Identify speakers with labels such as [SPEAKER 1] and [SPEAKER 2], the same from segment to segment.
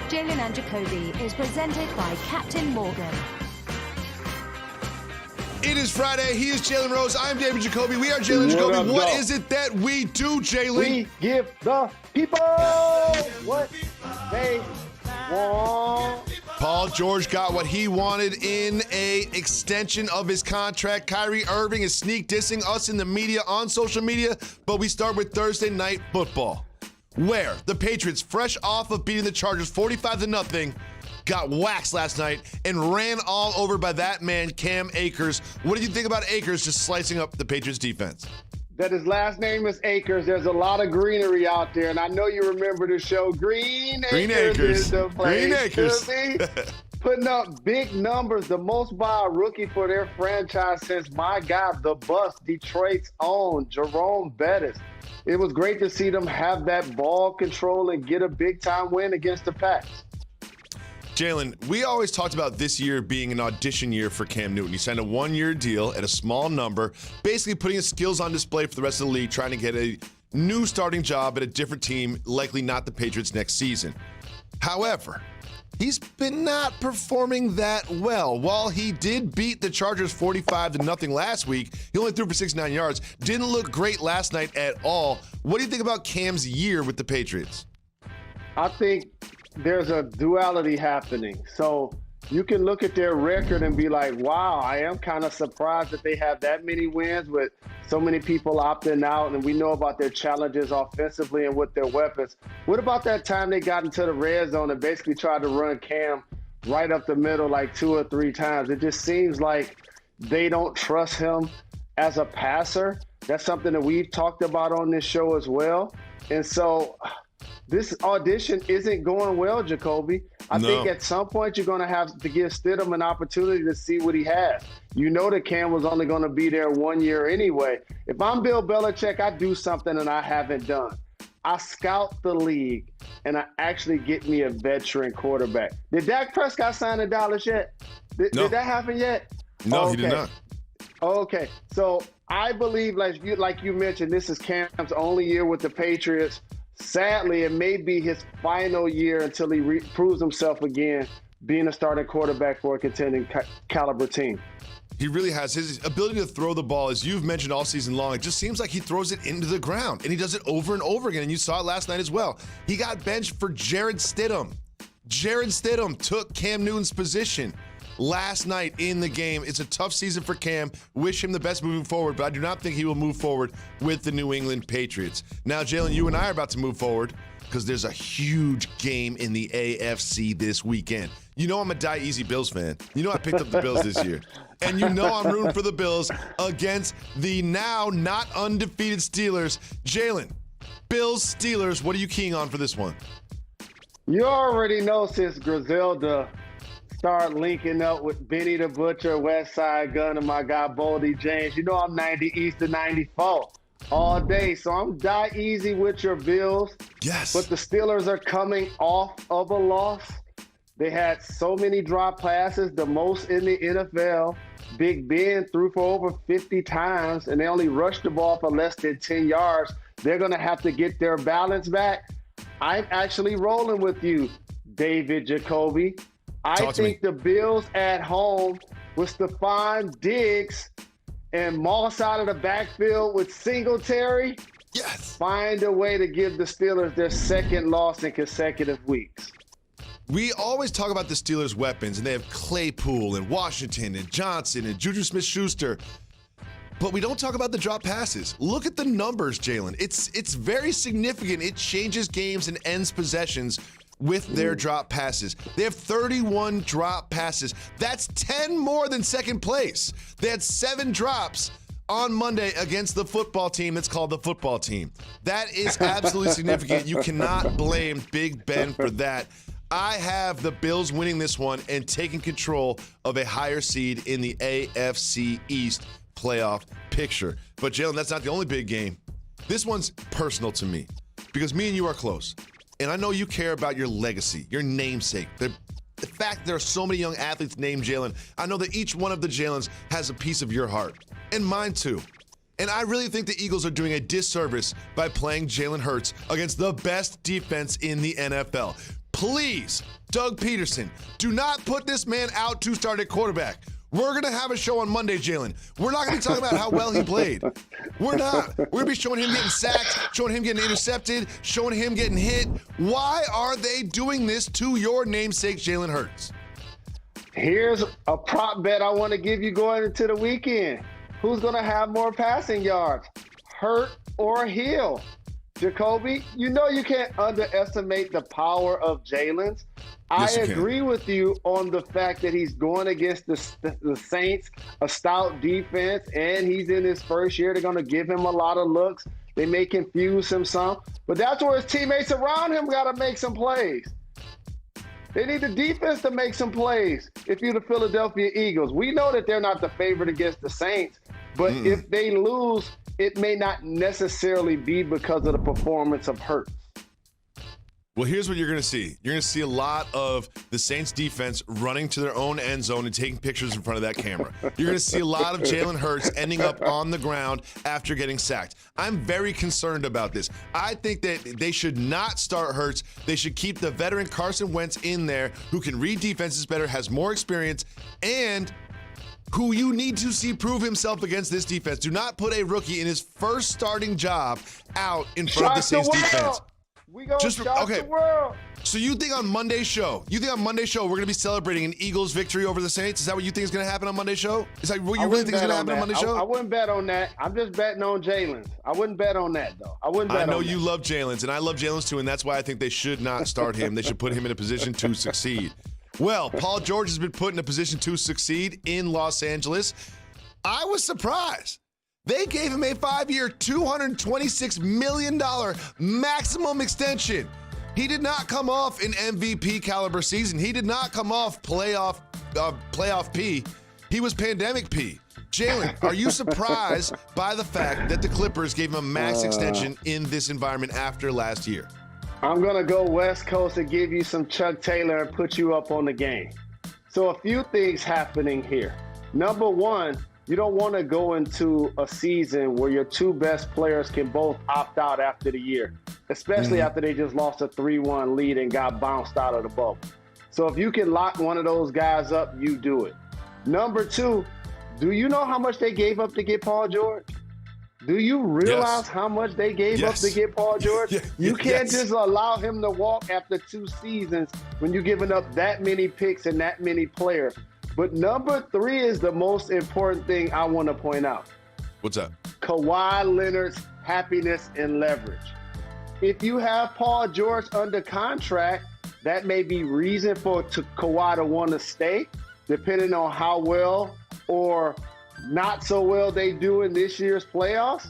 [SPEAKER 1] Jalen Jacoby is presented by Captain Morgan.
[SPEAKER 2] It is Friday. He is Jalen Rose. I'm David Jacoby. We are Jalen Jacoby. What is it that we do, Jalen?
[SPEAKER 3] We give the people what they want.
[SPEAKER 2] Paul George got what he wanted in an extension of his contract. Kyrie Irving is sneak dissing us in the media on social media, but we start with Thursday Night Football, where the Patriots, fresh off of beating the Chargers 45-0, got waxed last night and ran all over by that man, Cam Akers. What did you think about Akers just slicing up the Patriots defense?
[SPEAKER 3] That his last name is Akers. There's a lot of greenery out there, and I know you remember the show. Green Acres is the place.
[SPEAKER 2] Green Acres.
[SPEAKER 3] To be. Putting up big numbers, the most by a rookie for their franchise since, my God, the bust, Detroit's own Jerome Bettis. It was great to see them have that ball control and get a big-time win against the Pats.
[SPEAKER 2] Jalen, we always talked about this year being an audition year for Cam Newton. He signed a one-year deal at a small number, basically putting his skills on display for the rest of the league, trying to get a new starting job at a different team, likely not the Patriots next season. However, he's been not performing that well. While he did beat the Chargers 45-0 last week, he only threw for 69 yards. Didn't look great last night at all. What do you think about Cam's year with the Patriots?
[SPEAKER 3] I think there's a duality happening. So you can look at their record and be like, wow, I am kind of surprised that they have that many wins with so many people opting out, and we know about their challenges offensively and with their weapons. What about that time they got into the red zone and basically tried to run Cam right up the middle like 2 or 3 times? It just seems like they don't trust him as a passer. That's something that we've talked about on this show as well. And so this audition isn't going well, Jacoby. I think at some point you're going to have to give Stidham an opportunity to see what he has. You know that Cam was only going to be there 1 year anyway. If I'm Bill Belichick, I do something that I haven't done. I scout the league, and I actually get me a veteran quarterback. Did Dak Prescott sign in Dallas yet? Did that happen yet?
[SPEAKER 2] No, he did not.
[SPEAKER 3] Okay, so I believe, like you mentioned, this is Cam's only year with the Patriots. Sadly, it may be his final year until he proves himself again being a starting quarterback for a contending caliber team.
[SPEAKER 2] He really has. His ability to throw the ball, as you've mentioned all season long, it just seems like he throws it into the ground, and he does it over and over again, and you saw it last night as well. He got benched for Jarrett Stidham. Jarrett Stidham took Cam Newton's position last night in the game. It's a tough season for Cam. Wish him the best moving forward, but I do not think he will move forward with the New England Patriots. Now, Jalen, you and I are about to move forward because there's a huge game in the AFC this weekend. You know I'm a die-easy Bills fan. You know I picked up the Bills this year. And you know I'm rooting for the Bills against the now not undefeated Steelers. Jalen, Bills, Steelers, what are you keying on for this one?
[SPEAKER 3] You already know since Griselda start linking up with Benny the Butcher, West Side Gun, and my guy Boldy James. You know I'm 90 East to 94 all day, so I'm die easy with your Bills.
[SPEAKER 2] Yes.
[SPEAKER 3] But the Steelers are coming off of a loss. They had so many drop passes, the most in the NFL. Big Ben threw for over 50 times, and they only rushed the ball for less than 10 yards. They're going to have to get their balance back. I'm actually rolling with you, David Jacoby. I think the Bills at home with Stephon Diggs and Moss out of the backfield with Singletary, find a way to give the Steelers their second loss in consecutive weeks.
[SPEAKER 2] We always talk about the Steelers' weapons, and they have Claypool and Washington and Johnson and Juju Smith-Schuster, but we don't talk about the drop passes. Look at the numbers, Jalen. It's very significant. It changes games and ends possessions with their drop passes. They have 31 drop passes. That's 10 more than second place. They had 7 drops on Monday against the football team that's called the football team. That is absolutely significant. You cannot blame Big Ben for that. I have the Bills winning this one and taking control of a higher seed in the AFC East playoff picture. But Jalen, that's not the only big game. This one's personal to me because me and you are close. And I know you care about your legacy, your namesake. The fact there are so many young athletes named Jalen, I know that each one of the Jalens has a piece of your heart, and mine too. And I really think the Eagles are doing a disservice by playing Jalen Hurts against the best defense in the NFL. please, Doug Peterson, do not put this man out to start at quarterback. We're going to have a show on Monday, Jalen. We're not going to be talking about how well he played. We're not. We're going to be showing him getting sacked, showing him getting intercepted, showing him getting hit. Why are they doing this to your namesake, Jalen Hurts?
[SPEAKER 3] Here's a prop bet I want to give you going into the weekend. Who's going to have more passing yards, Hurt or Hill? Jacoby, you know you can't underestimate the power of Jalen's.
[SPEAKER 2] Yes,
[SPEAKER 3] I agree with you on the fact that he's going against the Saints, a stout defense, and he's in his first year. They're going to give him a lot of looks. They may confuse him some, but that's where his teammates around him got to make some plays. They need the defense to make some plays. If you're the Philadelphia Eagles, we know that they're not the favorite against the Saints, but if they lose, it may not necessarily be because of the performance of Hurts.
[SPEAKER 2] Well, here's what you're going to see. You're going to see a lot of the Saints defense running to their own end zone and taking pictures in front of that camera. You're going to see a lot of Jalen Hurts ending up on the ground after getting sacked. I'm very concerned about this. I think that they should not start Hurts. They should keep the veteran Carson Wentz in there, who can read defenses better, has more experience, and who you need to see prove himself against this defense. Do not put a rookie in his first starting job out in front of the Saints defense.
[SPEAKER 3] We go shock the world.
[SPEAKER 2] So you think on Monday's show, we're going to be celebrating an Eagles victory over the Saints? Is that what you think is going to happen on Monday's show? Is that what you really think is going to happen on Monday's show?
[SPEAKER 3] I wouldn't bet on that. I'm just betting on Jalen's. I wouldn't bet on that, though. I
[SPEAKER 2] know you love Jalen's, and I love Jalen's too, and that's why I think they should not start him. They should put him in a position to succeed. Well, Paul George has been put in a position to succeed in Los Angeles. I was surprised. They gave him a 5-year, $226 million maximum extension. He did not come off an MVP caliber season. He did not come off playoff P. He was pandemic P. Jalen, are you surprised by the fact that the Clippers gave him a max extension in this environment after last year?
[SPEAKER 3] I'm going to go West Coast and give you some Chuck Taylor and put you up on the game. So a few things happening here. Number one, you don't want to go into a season where your two best players can both opt out after the year, especially after they just lost a 3-1 lead and got bounced out of the bubble. So if you can lock one of those guys up, you do it. Number two, do you know how much they gave up to get Paul George? Do you realize how much they gave up to get Paul George? You can't just allow him to walk after 2 seasons when you're giving up that many picks and that many players. But number 3 is the most important thing I want to point out.
[SPEAKER 2] What's up?
[SPEAKER 3] Kawhi Leonard's happiness and leverage. If you have Paul George under contract, that may be reason for Kawhi to want to stay, depending on how well or not so well they do in this year's playoffs.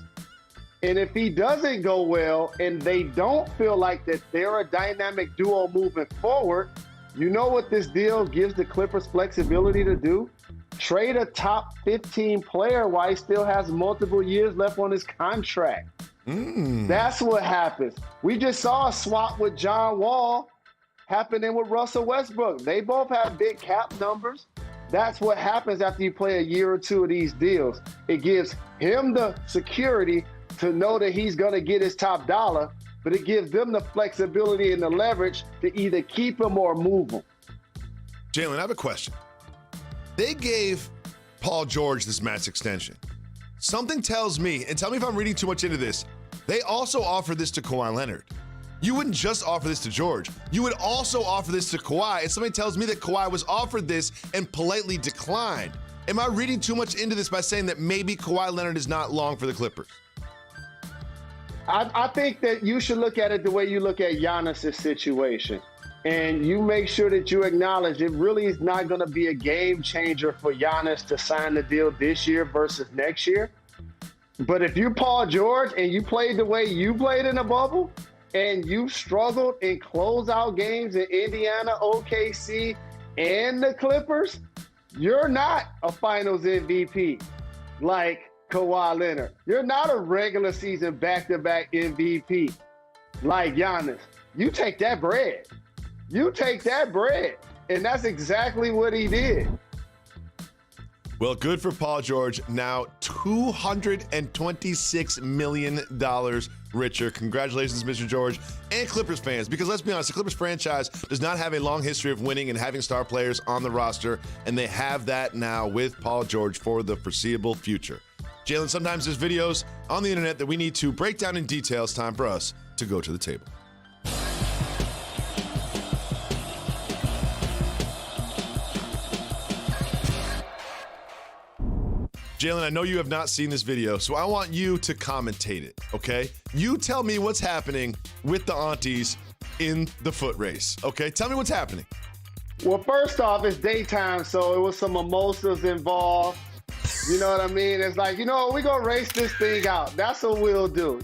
[SPEAKER 3] And if he doesn't go well and they don't feel like that they're a dynamic duo moving forward, you know what this deal gives the Clippers flexibility to do? Trade a top 15 player while he still has multiple years left on his contract. That's what happens. We just saw a swap with John Wall happening with Russell Westbrook. They both have big cap numbers. That's what happens after you play a year or two of these deals. It gives him the security to know that he's going to get his top dollar, but it gives them the flexibility and the leverage to either keep him or move him.
[SPEAKER 2] Jalen, I have a question. They gave Paul George this max extension. Something tells me, and tell me if I'm reading too much into this, they also offered this to Kawhi Leonard. You wouldn't just offer this to George. You would also offer this to Kawhi, and somebody tells me that Kawhi was offered this and politely declined. Am I reading too much into this by saying that maybe Kawhi Leonard is not long for the Clippers?
[SPEAKER 3] I think that you should look at it the way you look at Giannis' situation. And you make sure that you acknowledge it really is not going to be a game changer for Giannis to sign the deal this year versus next year. But if you're Paul George and you played the way you played in the bubble and you struggled in closeout games in Indiana, OKC, and the Clippers, you're not a finals MVP like Kawhi Leonard. You're not a regular season back-to-back MVP like Giannis. You take that bread. You take that bread. And that's exactly what he did.
[SPEAKER 2] Well, good for Paul George. Now $226 million richer. Congratulations, Mr. George, and Clippers fans, because let's be honest, the Clippers franchise does not have a long history of winning and having star players on the roster, and they have that now with Paul George for the foreseeable future. Jalen, sometimes there's videos on the internet that we need to break down in detail. It's time for us to go to the table. Jalen, I know you have not seen this video, so I want you to commentate it, okay? You tell me what's happening with the aunties in the foot race, okay? Tell me what's happening.
[SPEAKER 3] Well, first off, it's daytime, so it was some mimosas involved. You know what I mean? It's like, we're going to race this thing out. That's what we'll do.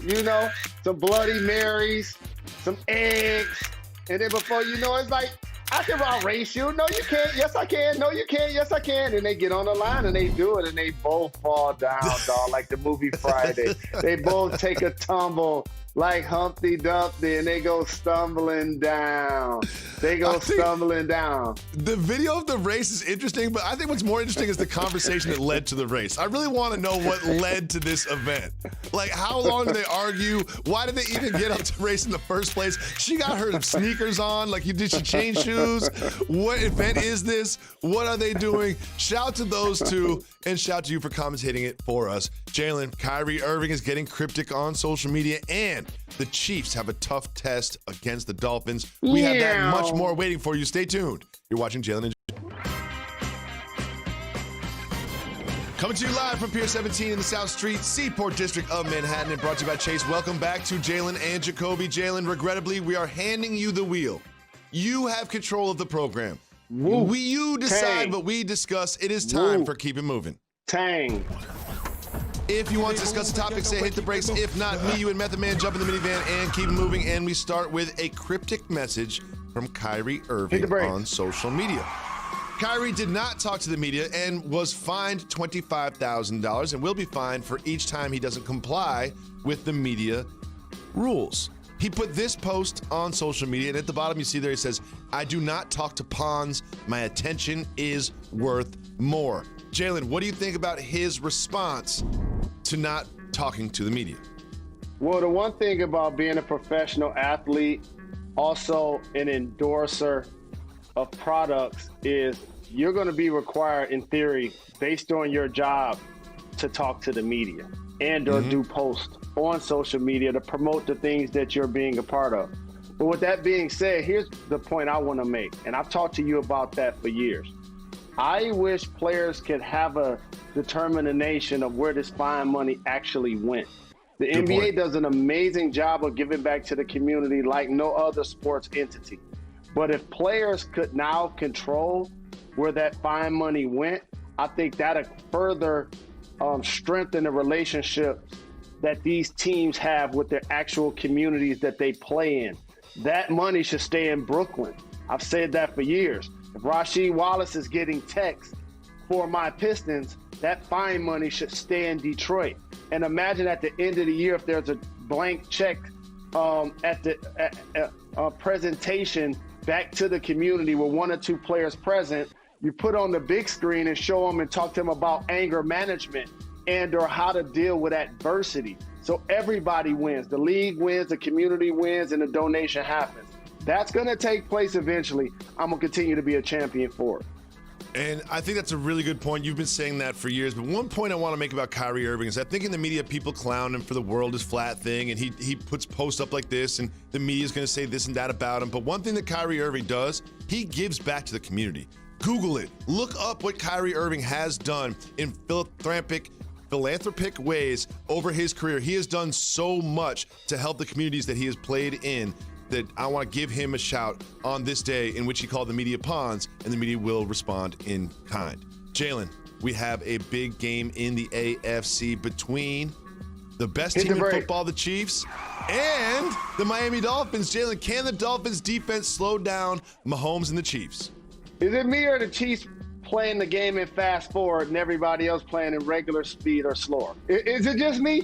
[SPEAKER 3] Some Bloody Marys, some eggs. And then before you know, it's like, I can race you. No, you can't. Yes, I can. No, you can't. Yes, I can. And they get on the line and they do it and they both fall down, dog, like the movie Friday. They both take a tumble like Humpty Dumpty and they go stumbling down.
[SPEAKER 2] The video of the race is interesting, but I think what's more interesting is the conversation that led to the race. I really want to know what led to this event. Like, how long did they argue? Why did they even get up to race in the first place? She got her sneakers on. Like, did she change shoes? What event is this? What are they doing? Shout to those two, and shout to you for commentating it for us. Jalen, Kyrie Irving is getting cryptic on social media, and the Chiefs have a tough test against the Dolphins. We have that much more waiting for you. Stay tuned. You're watching Jalen and coming to you live from Pier 17 in the South Street, Seaport District of Manhattan, and brought to you by Chase. Welcome back to Jalen and Jacoby. Jalen, regrettably, we are handing you the wheel. You have control of the program. You decide what we discuss. It is time for Keep It Moving.
[SPEAKER 3] Tang.
[SPEAKER 2] If you want to discuss a topic, say hit the brakes. If not, me, you, and Method Man jump in the minivan and keep it moving. And we start with a cryptic message from Kyrie Irving on social media. Kyrie did not talk to the media and was fined $25,000 and will be fined for each time he doesn't comply with the media rules. He put this post on social media, and at the bottom you see there he says, "I do not talk to pawns. My attention is worth more." Jalen, what do you think about his response to not talking to the media?
[SPEAKER 3] Well, the one thing about being a professional athlete, also an endorser of products, is you're going to be required, in theory, based on your job, to talk to the media and or do posts on social media to promote the things that you're being a part of. But with that being said, here's the point I want to make, and I've talked to you about that for years. I wish players could have a determination of where this fine money actually went. The NBA does an amazing job of giving back to the community like no other sports entity. But if players could now control where that fine money went, I think that'll further strengthen the relationships that these teams have with their actual communities that they play in. That money should stay in Brooklyn. I've said that for years. If Rasheed Wallace is getting texts for my Pistons, that fine money should stay in Detroit. And imagine at the end of the year, if there's a blank check at the presentation back to the community with one or two players present, you put on the big screen and show them and talk to them about anger management and or how to deal with adversity. So everybody wins. The league wins, the community wins, and the donation happens. That's going to take place eventually. I'm going to continue to be a champion for it.
[SPEAKER 2] And I think that's a really good point. You've been saying that for years. But one point I want to make about Kyrie Irving is I think in the media, people clown him for the world is flat thing. And he puts posts up like this, and the media is going to say this and that about him. But one thing that Kyrie Irving does, he gives back to the community. Google it. Look up what Kyrie Irving has done in philanthropic ways over his career. He has done so much to help the communities that he has played in, that I want to give him a shout on this day in which he called the media pawns, and the media will respond in kind. Jalen, we have a big game in the AFC between the best team in football, the Chiefs, and the Miami Dolphins. Jalen, can the Dolphins defense slow down Mahomes and the Chiefs?
[SPEAKER 3] Is it me or the Chiefs playing the game in fast forward and everybody else playing in regular speed or slower? Is it just me?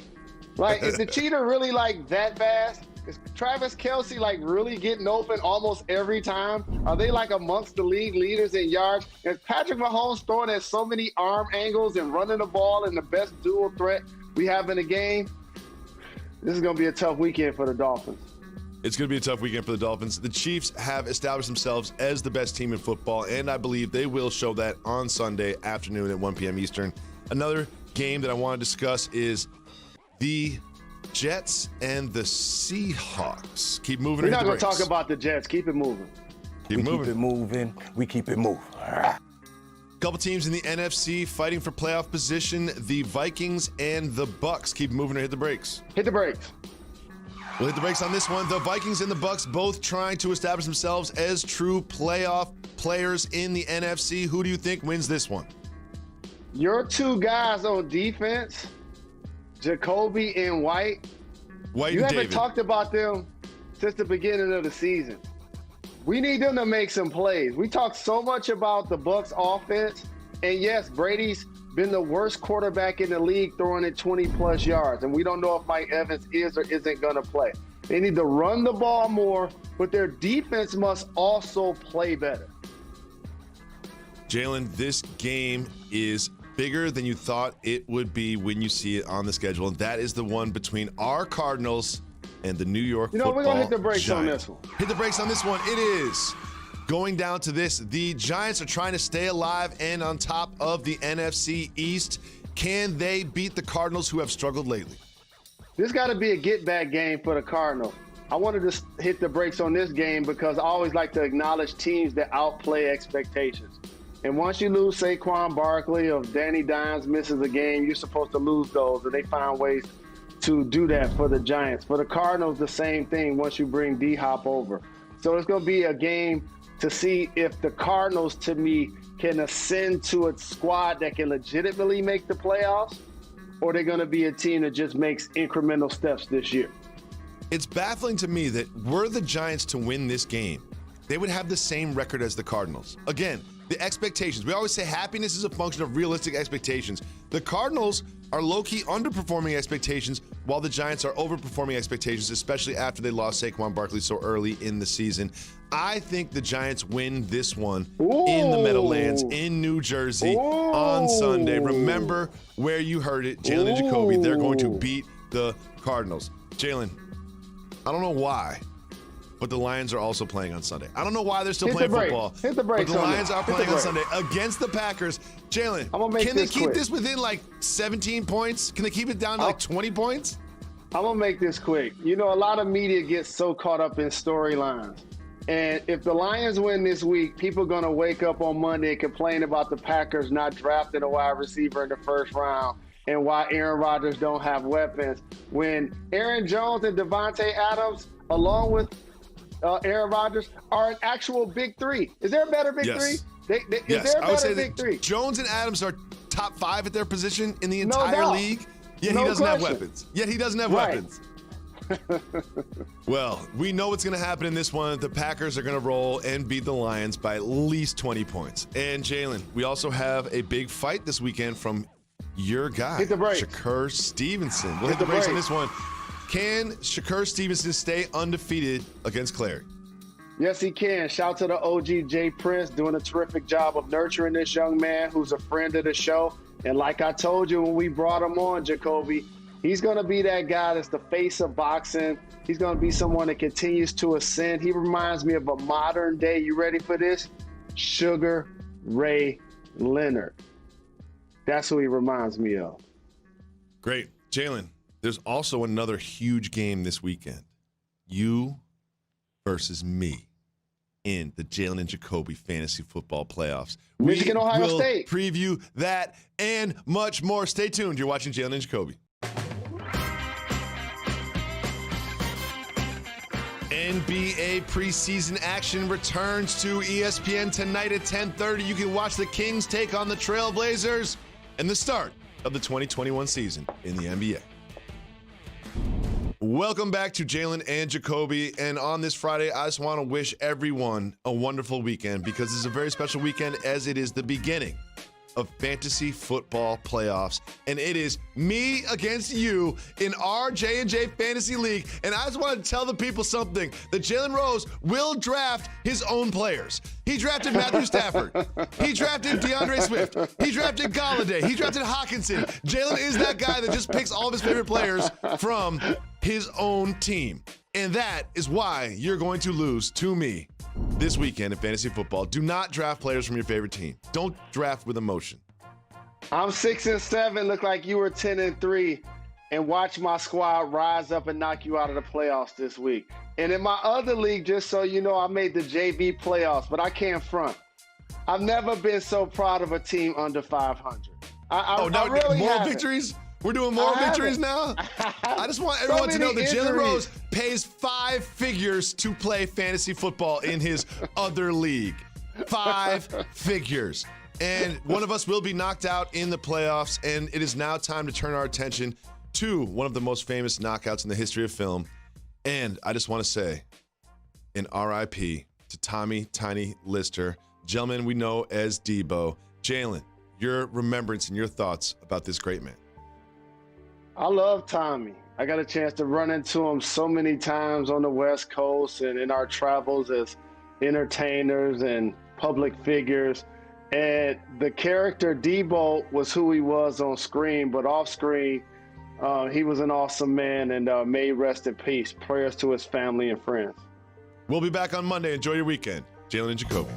[SPEAKER 3] Like, is the cheater really like that fast? Is Travis Kelce like really getting open almost every time? Are they like amongst the league leaders in yards? Is Patrick Mahomes throwing at so many arm angles and running the ball and the best dual threat we have in the game? This is going to be a tough weekend for the Dolphins.
[SPEAKER 2] It's going to be a tough weekend for the Dolphins. The Chiefs have established themselves as the best team in football, and I believe they will show that on Sunday afternoon at 1 p.m. Eastern. Another game that I want to discuss is the Jets and the Seahawks. Keep moving.
[SPEAKER 3] We're not going to talk about the Jets. Keep it moving.
[SPEAKER 4] Keep it moving. We keep it moving.
[SPEAKER 2] Couple teams in the NFC fighting for playoff position, the Vikings and the Bucks. Keep moving or hit the brakes.
[SPEAKER 3] Hit the brakes.
[SPEAKER 2] We'll hit the brakes on this one. The Vikings and the Bucks both trying to establish themselves as true playoff players in the NFC. Who do you think wins this one?
[SPEAKER 3] Your two guys on defense, Jacoby and White.
[SPEAKER 2] White
[SPEAKER 3] You
[SPEAKER 2] and
[SPEAKER 3] haven't
[SPEAKER 2] David.
[SPEAKER 3] talked about them since the beginning of the season. We need them to make some plays. We talk so much about the Bucks offense, and yes, Brady's been the worst quarterback in the league throwing it 20-plus yards, and we don't know if Mike Evans is or isn't going to play. They need to run the ball more, but their defense must also play better.
[SPEAKER 2] Jalen, this game is bigger than you thought it would be when you see it on the schedule, and that is the one between our Cardinals and the New York Football
[SPEAKER 3] we're going to hit the brakes
[SPEAKER 2] Giants.
[SPEAKER 3] on this one.
[SPEAKER 2] Hit the brakes on this one. It is going down to this. The Giants are trying to stay alive and on top of the NFC East. Can they beat the Cardinals, who have struggled lately?
[SPEAKER 3] This got to be a get-back game for the Cardinals. I wanted to hit the brakes on this game because I always like to acknowledge teams that outplay expectations. And once you lose Saquon Barkley or Danny Dimes misses a game, you're supposed to lose those, and they find ways to do that for the Giants. For the Cardinals, the same thing once you bring D-Hop over. So it's going to be a game to see if the Cardinals, to me, can ascend to a squad that can legitimately make the playoffs, or they're going to be a team that just makes incremental steps this year.
[SPEAKER 2] It's baffling to me that were the Giants to win this game, they would have the same record as the Cardinals. Again, the expectations. We always say happiness is a function of realistic expectations. The Cardinals are low-key underperforming expectations, while the Giants are overperforming expectations, especially after they lost Saquon Barkley so early in the season. I think the Giants win this one in the Meadowlands in New Jersey on Sunday. Remember where you heard it. Jalen Jacoby, they're going to beat the Cardinals. Jalen, I don't know why, but the Lions are also playing on Sunday. I don't know why they're still playing football.
[SPEAKER 3] Hit the brakes.
[SPEAKER 2] But the Lions are playing on Sunday against the Packers. Jalen, can they keep this within like 17 points? Can they keep it down to like 20 points?
[SPEAKER 3] I'm going to make this quick. You know, a lot of media gets so caught up in storylines. And if the Lions win this week, people are going to wake up on Monday and complain about the Packers not drafting a wide receiver in the first round and why Aaron Rodgers don't have weapons. When Aaron Jones and Devontae Adams, along with Aaron Rodgers, are an actual big three. Is there a better big three? Is there a better big three?
[SPEAKER 2] Jones and Adams are top 5 at their position in the entire league. Yet he doesn't have weapons. Weapons. Well, we know what's going to happen in this one. The Packers are going to roll and beat the Lions by at least 20 points. And Jalen, we also have a big fight this weekend from your guy,
[SPEAKER 3] Hit the brakes.
[SPEAKER 2] Shakur Stevenson. We'll hit the brakes on this one. Can Shakur Stevenson stay undefeated against Clary?
[SPEAKER 3] Yes, he can. Shout to the OG Jay Prince doing a terrific job of nurturing this young man who's a friend of the show. And like I told you when we brought him on, Jacoby, he's going to be that guy that's the face of boxing. He's going to be someone that continues to ascend. He reminds me of a modern day, you ready for this? Sugar Ray Leonard. That's who he reminds me of.
[SPEAKER 2] Great. Jalen, there's also another huge game this weekend. You versus me in the Jalen and Jacoby Fantasy Football Playoffs.
[SPEAKER 3] Michigan, Ohio State.
[SPEAKER 2] Preview that and much more. Stay tuned. You're watching Jalen and Jacoby. NBA preseason action returns to ESPN tonight at 10:30. You can watch the Kings take on the Trailblazers and the start of the 2021 season in the NBA. Welcome back to Jalen and Jacoby. And on this Friday, I just want to wish everyone a wonderful weekend because this is a very special weekend as it is the beginning of fantasy football playoffs. And it is me against you in our J&J Fantasy League. And I just want to tell the people something, that Jalen Rose will draft his own players. He drafted Matthew Stafford. He drafted DeAndre Swift. He drafted Galladay. He drafted Hawkinson. Jalen is that guy that just picks all of his favorite players from his own team. And that is why you're going to lose to me this weekend in fantasy football. Do not draft players from your favorite team. Don't draft with emotion.
[SPEAKER 3] I'm 6-7, look like you were 10-3, and watch my squad rise up and knock you out of the playoffs this week. And in my other league, just so you know, I made the JV playoffs, but I can't front. I've never been so proud of a team under 500. I really
[SPEAKER 2] more
[SPEAKER 3] haven't.
[SPEAKER 2] victories? We're doing more victories now? I just want everyone to know that Jalen Rose pays 5 figures to play fantasy football in his other league. 5 figures. And one of us will be knocked out in the playoffs, and it is now time to turn our attention to one of the most famous knockouts in the history of film. And I just want to say an RIP to Tommy Tiny Lister, gentleman we know as Debo. Jalen, your remembrance and your thoughts about this great man.
[SPEAKER 3] I love Tommy. I got a chance to run into him so many times on the West Coast and in our travels as entertainers and public figures. And the character Debo was who he was on screen, but off screen, he was an awesome man, and may he rest in peace. Prayers to his family and friends.
[SPEAKER 2] We'll be back on Monday. Enjoy your weekend. Jalen Jacoby.